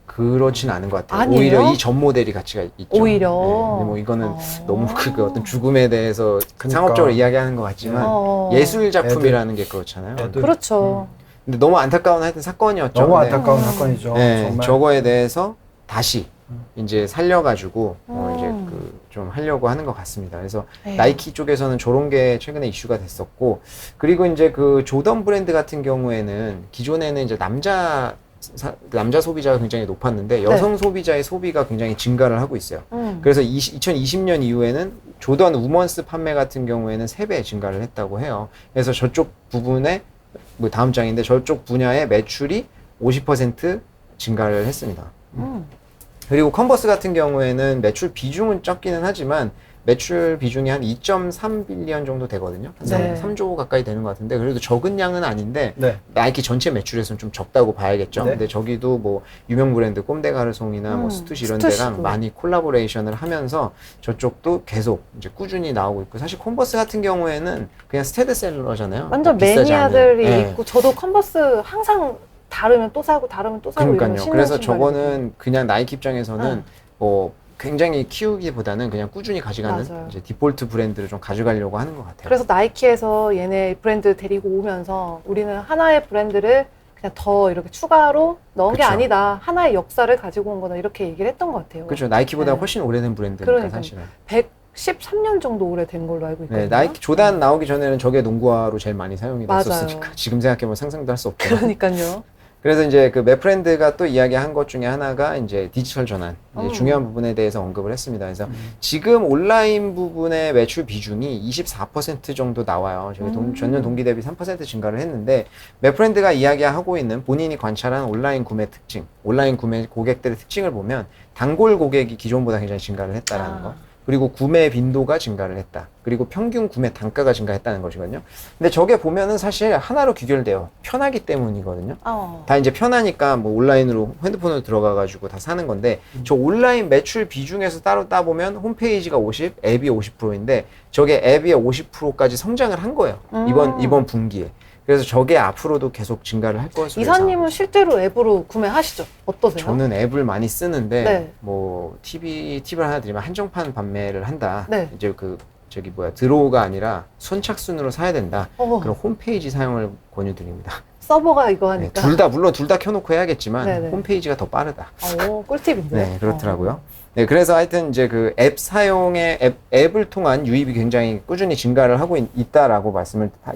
그렇진 않은 것 같아요. 아니에요? 오히려 이 전 모델이 가치가 있죠. 오히려. 네, 근데 뭐 이거는 너무 그 어떤 죽음에 대해서 상업적으로 이야기하는 것 같지만 예술 작품이라는 게 그렇잖아요. 그렇죠. 근데 너무 안타까운 하여튼 사건이었죠. 너무 근데 안타까운 사건이죠. 네, 정말. 저거에 대해서 다시 이제 살려가지고 이제 좀 하려고 하는 것 같습니다. 그래서 나이키 쪽에서는 저런 게 최근에 이슈가 됐었고, 그리고 이제 그 조던 브랜드 같은 경우에는 기존에는 이제 남자 남자 소비자가 굉장히 높았는데 여성 소비자의 소비가 굉장히 증가를 하고 있어요. 그래서 2020년 이후에는 조던 우먼스 판매 같은 경우에는 3배 증가를 했다고 해요. 그래서 저쪽 부분에 뭐 다음 장인데 저쪽 분야의 매출이 50% 증가를 했습니다. 그리고 컨버스 같은 경우에는 매출 비중은 적기는 하지만 매출 비중이 한 2.3빌리언 정도 되거든요. 네. 3조 가까이 되는 것 같은데 그래도 적은 양은 아닌데 네. 나이키 전체 매출에서는 좀 적다고 봐야겠죠. 네. 근데 저기도 뭐 유명 브랜드 꼼데가르송이나 뭐 스투시 이런 스투시도. 데랑 많이 콜라보레이션을 하면서 저쪽도 계속 이제 꾸준히 나오고 있고 사실 컨버스 같은 경우에는 그냥 스테디셀러잖아요. 완전 비싸지 않은. 매니아들이 네. 있고 저도 컨버스 항상 다르면 또 사고 다르면 또 사고 이러면 그러니까요. 그래서 신는 저거는 그냥 나이키 입장에서는 응. 뭐 굉장히 키우기보다는 그냥 꾸준히 가져가는 맞아요. 이제 디폴트 브랜드를 좀 가져가려고 하는 것 같아요. 그래서 나이키에서 얘네 브랜드 데리고 오면서 우리는 하나의 브랜드를 그냥 더 이렇게 추가로 넣은 게 그쵸. 아니다. 하나의 역사를 가지고 온 거다. 이렇게 얘기를 했던 것 같아요. 그렇죠. 나이키보다 네. 훨씬 오래된 브랜드니까 그러니까요. 사실은. 113년 정도 오래된 걸로 알고 있거든요. 네, 나이키 조단 나오기 전에는 저게 농구화로 제일 많이 사용이 맞아요. 됐었으니까 지금 생각해보면 상상도 할 수 없죠. 그러니까요. 그래서 이제 그 맥프렌드가 또 이야기한 것 중에 하나가 이제 디지털 전환 이제 중요한 부분에 대해서 언급을 했습니다. 그래서 지금 온라인 부분의 매출 비중이 24% 정도 나와요. 저희 전년 동기 대비 3% 증가를 했는데 맥프렌드가 이야기하고 있는 본인이 관찰한 온라인 구매 특징, 온라인 구매 고객들의 특징을 보면 단골 고객이 기존보다 굉장히 증가를 했다라는 거. 그리고 구매 빈도가 증가를 했다. 그리고 평균 구매 단가가 증가했다는 것이거든요. 근데 저게 보면은 사실 하나로 귀결돼요. 편하기 때문이거든요. 다 이제 편하니까 뭐 온라인으로 핸드폰으로 들어가가지고 다 사는 건데 저 온라인 매출 비중에서 따로 따보면 홈페이지가 50, 앱이 50%인데 저게 앱이 50%까지 성장을 한 거예요. 이번 분기에. 그래서 저게 앞으로도 계속 증가를 할 것으로 이사님은 실제로 앱으로 구매하시죠? 어떠세요? 저는 앱을 많이 쓰는데 네. 뭐 팁을 하나 드리면 한정판 판매를 한다. 네. 이제 드로우가 아니라 선착순으로 사야 된다. 그럼 홈페이지 사용을 권유드립니다. 서버가 이거 네, 하니까. 물론 둘 다 켜놓고 해야겠지만 네네. 홈페이지가 더 빠르다. 꿀팁인데요. 네, 그렇더라고요. 네, 그래서 하여튼 이제 그 앱 사용의 앱을 통한 유입이 굉장히 꾸준히 증가를 하고 있다라고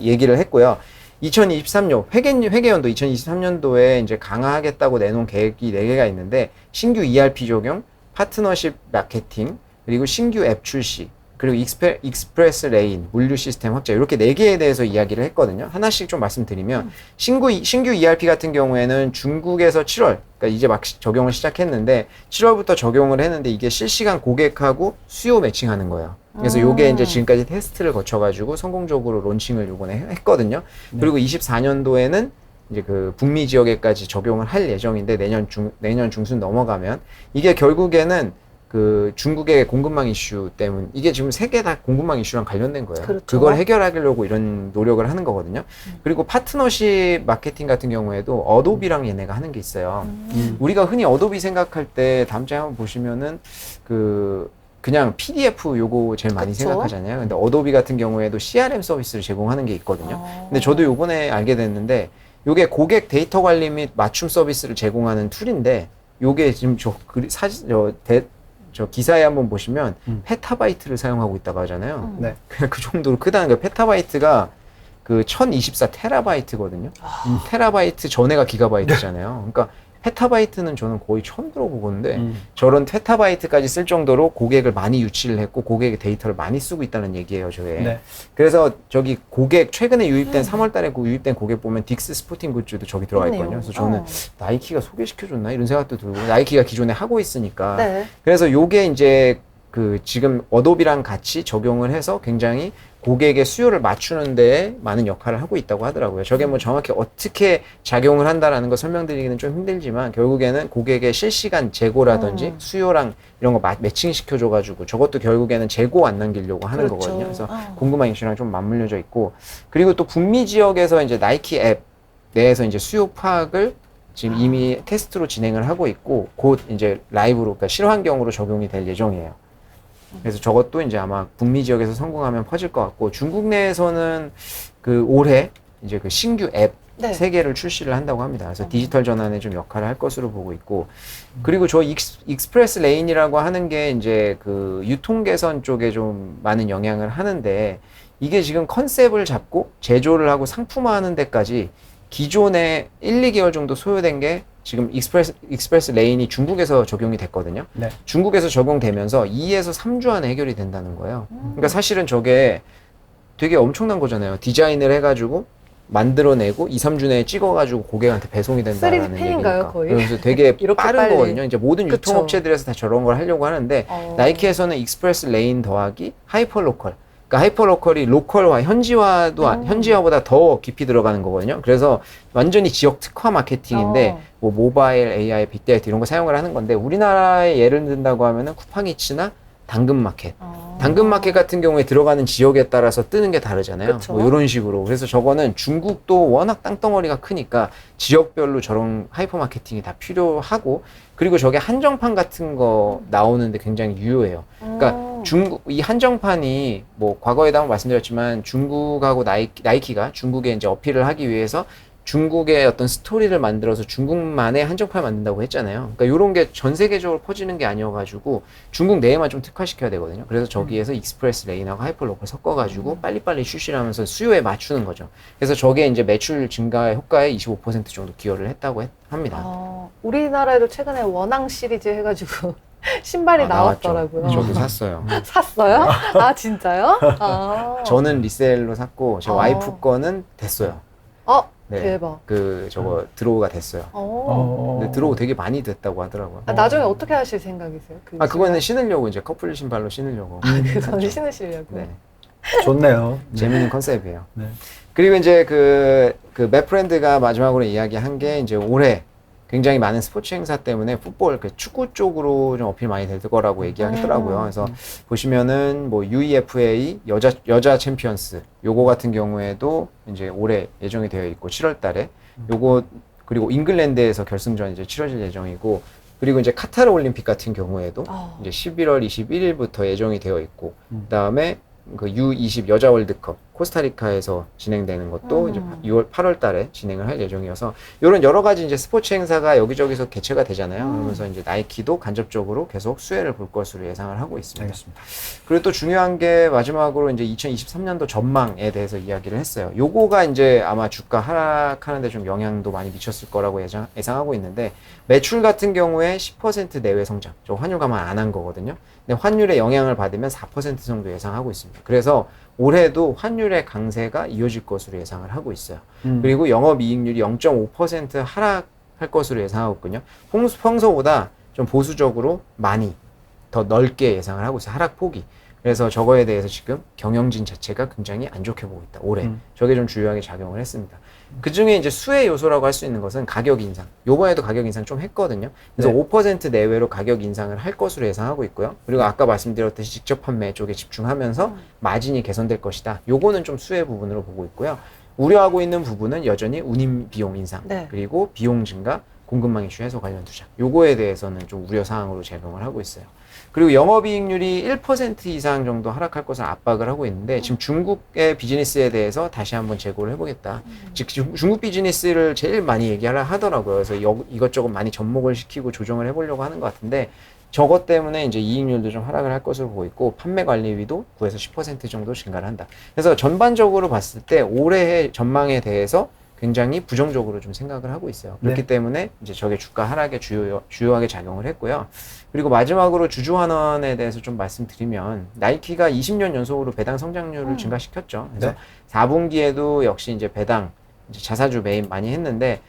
얘기를 했고요. 2023년 회계연도 2023년도에 이제 강화하겠다고 내놓은 계획이 4개가 있는데 신규 ERP 적용, 파트너십 마케팅, 그리고 신규 앱 출시, 그리고 익스프레스 레인, 물류 시스템 확장 이렇게 4개에 대해서 이야기를 했거든요. 하나씩 좀 말씀드리면 신규 ERP 같은 경우에는 중국에서 7월, 그러니까 이제 막 적용을 시작했는데 7월부터 적용을 했는데 이게 실시간 고객하고 수요 매칭하는 거예요. 그래서 요게 이제 지금까지 테스트를 거쳐가지고 성공적으로 론칭을 요번에 했거든요. 그리고 24년도에는 이제 그 북미 지역에까지 적용을 할 예정인데 내년 중순 넘어가면 이게 결국에는 그 중국의 공급망 이슈 때문 이게 지금 세 개 다 공급망 이슈랑 관련된 거예요. 그렇죠. 그걸 해결하려고 이런 노력을 하는 거거든요. 그리고 파트너십 마케팅 같은 경우에도 어도비랑 얘네가 하는 게 있어요. 우리가 흔히 어도비 생각할 때 다음 장에 한번 보시면은 그냥 PDF 요거 제일 많이 그쵸? 생각하잖아요. 근데 어도비 같은 경우에도 CRM 서비스를 제공하는 게 있거든요. 근데 저도 요번에 알게 됐는데 요게 고객 데이터 관리 및 맞춤 서비스를 제공하는 툴인데 요게 지금 저 기사에 한번 보시면 페타바이트를 사용하고 있다고 하잖아요. 네. 그냥 그 정도로 크다는 거예요. 페타바이트가 그 1024 테라바이트거든요. 테라바이트 전에가 기가바이트잖아요. 그러니까 페타바이트는 저는 거의 처음 들어보건데 저런 페타바이트까지 쓸 정도로 고객을 많이 유치를 했고 고객의 데이터를 많이 쓰고 있다는 얘기예요, 저게. 네. 그래서 저기 고객 최근에 유입된 3월 달에 유입된 고객 보면 딕스 스포팅 굿즈도 저기 들어가 있거든요. 있네요. 그래서 저는 나이키가 소개시켜줬나 이런 생각도 들고 나이키가 기존에 하고 있으니까 네. 그래서 요게 이제 그 지금 어도비랑 같이 적용을 해서 굉장히 고객의 수요를 맞추는 데 많은 역할을 하고 있다고 하더라고요. 저게 뭐 정확히 어떻게 작용을 한다라는 거 설명드리기는 좀 힘들지만 결국에는 고객의 실시간 재고라든지 수요랑 이런 거 매칭시켜줘가지고 저것도 결국에는 재고 안 남기려고 하는 그렇죠. 거거든요. 그래서 공급망 이슈랑 좀 맞물려져 있고 그리고 또 북미 지역에서 이제 나이키 앱 내에서 이제 수요 파악을 지금 이미 테스트로 진행을 하고 있고 곧 이제 라이브로 그러니까 실환경으로 적용이 될 예정이에요. 그래서 저것도 이제 아마 북미 지역에서 성공하면 퍼질 것 같고 중국 내에서는 그 올해 이제 그 신규 앱 네. 3개를 출시를 한다고 합니다. 그래서 디지털 전환에 좀 역할을 할 것으로 보고 있고 그리고 저 익스프레스 레인이라고 하는 게 이제 그 유통 개선 쪽에 좀 많은 영향을 하는데 이게 지금 컨셉을 잡고 제조를 하고 상품화하는 데까지 기존에 1, 2개월 정도 소요된 게 지금 익스프레스 레인이 중국에서 적용이 됐거든요. 네. 중국에서 적용되면서 2에서 3주 안에 해결이 된다는 거예요. 그러니까 사실은 저게 되게 엄청난 거잖아요. 디자인을 해가지고 만들어내고 2, 3주 내에 찍어가지고 고객한테 배송이 된다는 3D 펜인가요, 얘기니까. 거의? 그래서 되게 이렇게 빠른 빨리. 거거든요. 이제 모든 그쵸. 유통업체들에서 다 저런 걸 하려고 하는데 나이키에서는 익스프레스 레인 더하기 하이퍼로컬. 그러니까 하이퍼로컬이 로컬화, 현지화보다 더 깊이 들어가는 거거든요. 그래서 완전히 지역 특화 마케팅인데 뭐 모바일, AI, 빅데이터 이런 거 사용을 하는 건데 우리나라에 예를 든다고 하면은 쿠팡이츠나 당근마켓. 당근마켓 같은 경우에 들어가는 지역에 따라서 뜨는 게 다르잖아요. 그쵸. 뭐 이런 식으로. 그래서 저거는 중국도 워낙 땅덩어리가 크니까 지역별로 저런 하이퍼 마케팅이 다 필요하고 그리고 저게 한정판 같은 거 나오는데 굉장히 유효해요. 그러니까 이 한정판이 뭐 과거에도 한번 말씀드렸지만 중국하고 나이키가 중국에 이제 어필을 하기 위해서 중국의 어떤 스토리를 만들어서 중국만의 한정판을 만든다고 했잖아요. 그러니까 이런 게 전 세계적으로 퍼지는 게 아니어가지고 중국 내에만 좀 특화시켜야 되거든요. 그래서 저기에서 익스프레스 레인하고 하이퍼로컬 섞어가지고 빨리빨리 출시를 하면서 수요에 맞추는 거죠. 그래서 저게 이제 매출 증가 효과에 25% 정도 기여를 했다고 합니다. 우리나라에도 최근에 원앙 시리즈 해가지고 신발이 나왔더라고요. 저도 샀어요. 샀어요? 아 진짜요? 저는 리셀로 샀고 제 와이프 거는 됐어요. 네. 대박. 저거 드로우가 됐어요. 근데 드로우 되게 많이 됐다고 하더라고요. 나중에 어떻게 하실 생각이세요? 그거는 신으려고 이제 커플 신발로 신으려고. 그거는 신으시려고. 네. 좋네요. 재밌는 컨셉이에요. 네. 그리고 이제 그 맥프렌드가 마지막으로 이야기한 게 이제 올해 굉장히 많은 스포츠 행사 때문에 풋볼, 축구 쪽으로 좀 어필 많이 될 거라고 얘기하더라고요. 그래서 보시면은 뭐 UEFA 여자 챔피언스 요거 같은 경우에도 이제 올해 예정이 되어 있고 7월 달에 요거 그리고 잉글랜드에서 결승전 이제 치러질 예정이고 그리고 이제 카타르 올림픽 같은 경우에도 이제 11월 21일부터 예정이 되어 있고 그다음에 그 U20 여자 월드컵 코스타리카에서 진행되는 것도 이제 8월 달에 진행을 할 예정이어서 이런 여러 가지 이제 스포츠 행사가 여기저기서 개최가 되잖아요. 그러면서 이제 나이키도 간접적으로 계속 수혜를 볼 것으로 예상을 하고 있습니다. 알겠습니다. 그리고 또 중요한 게 마지막으로 이제 2023년도 전망에 대해서 이야기를 했어요. 요거가 이제 아마 주가 하락하는데 좀 영향도 많이 미쳤을 거라고 예상하고 있는데 매출 같은 경우에 10% 내외 성장. 저 환율 감안 안 한 거거든요. 근데 환율의 영향을 받으면 4% 정도 예상하고 있습니다. 그래서 올해도 환율의 강세가 이어질 것으로 예상을 하고 있어요. 그리고 영업이익률이 0.5% 하락할 것으로 예상하고 있거든요. 평소보다 좀 보수적으로 많이 더 넓게 예상을 하고 있어요. 하락폭이. 그래서 저거에 대해서 지금 경영진 자체가 굉장히 안 좋게 보고 있다. 올해. 저게 좀 주요하게 작용을 했습니다. 그 중에 이제 수혜 요소라고 할 수 있는 것은 가격 인상. 요번에도 가격 인상 좀 했거든요. 그래서 네. 5% 내외로 가격 인상을 할 것으로 예상하고 있고요. 그리고 아까 말씀드렸듯이 직접 판매 쪽에 집중하면서 마진이 개선될 것이다. 요거는 좀 수혜 부분으로 보고 있고요. 우려하고 있는 부분은 여전히 운임 비용 인상. 네. 그리고 비용 증가, 공급망 이슈 해소 관련 투자. 요거에 대해서는 좀 우려 사항으로 제공을 하고 있어요. 그리고 영업이익률이 1% 이상 정도 하락할 것을 압박을 하고 있는데 지금 중국의 비즈니스에 대해서 다시 한번 재고를 해보겠다. 즉 중국 비즈니스를 제일 많이 얘기하라 하더라고요. 그래서 이것저것 많이 접목을 시키고 조정을 해보려고 하는 것 같은데 저것 때문에 이제 이익률도 좀 하락을 할 것으로 보고 있고 판매 관리비도 9에서 10% 정도 증가를 한다. 그래서 전반적으로 봤을 때 올해의 전망에 대해서 굉장히 부정적으로 좀 생각을 하고 있어요. 그렇기 때문에 이제 저게 주가 하락에 주요하게 작용을 했고요. 그리고 마지막으로 주주환원에 대해서 좀 말씀드리면 나이키가 20년 연속으로 배당 성장률을 증가시켰죠. 그래서 4분기에도 역시 이제 배당 이제 자사주 매입 많이 했는데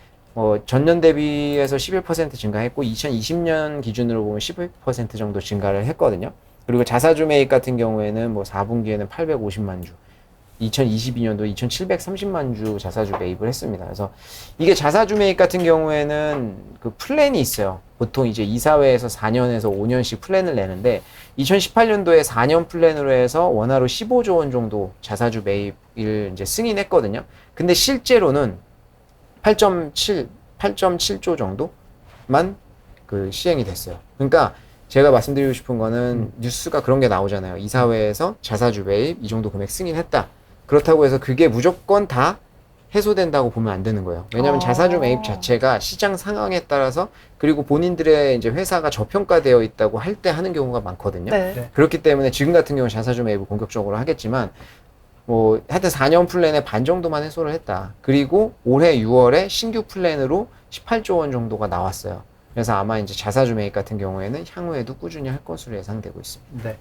전년 대비해서 11% 증가했고 2020년 기준으로 보면 11% 정도 증가를 했거든요. 그리고 자사주 매입 같은 경우에는 4분기에는 850만 주 2022년도 2,730만 주 자사주 매입을 했습니다. 그래서 이게 자사주 매입 같은 경우에는 그 플랜이 있어요. 보통 이제 이사회에서 4년에서 5년씩 플랜을 내는데 2018년도에 4년 플랜으로 해서 원화로 15조 원 정도 자사주 매입을 이제 승인했거든요. 근데 실제로는 8.7조 정도만 그 시행이 됐어요. 그러니까 제가 말씀드리고 싶은 거는 뉴스가 그런 게 나오잖아요. 이사회에서 자사주 매입 이 정도 금액 승인했다. 그렇다고 해서 그게 무조건 다 해소된다고 보면 안 되는 거예요. 왜냐하면 자사주 매입 자체가 시장 상황에 따라서 그리고 본인들의 이제 회사가 저평가되어 있다고 할 때 하는 경우가 많거든요. 네. 그렇기 때문에 지금 같은 경우 자사주 매입을 공격적으로 하겠지만 뭐 하여튼 4년 플랜의 반 정도만 해소를 했다. 그리고 올해 6월에 신규 플랜으로 18조 원 정도가 나왔어요. 그래서 아마 이제 자사주 매입 같은 경우에는 향후에도 꾸준히 할 것으로 예상되고 있습니다. 네.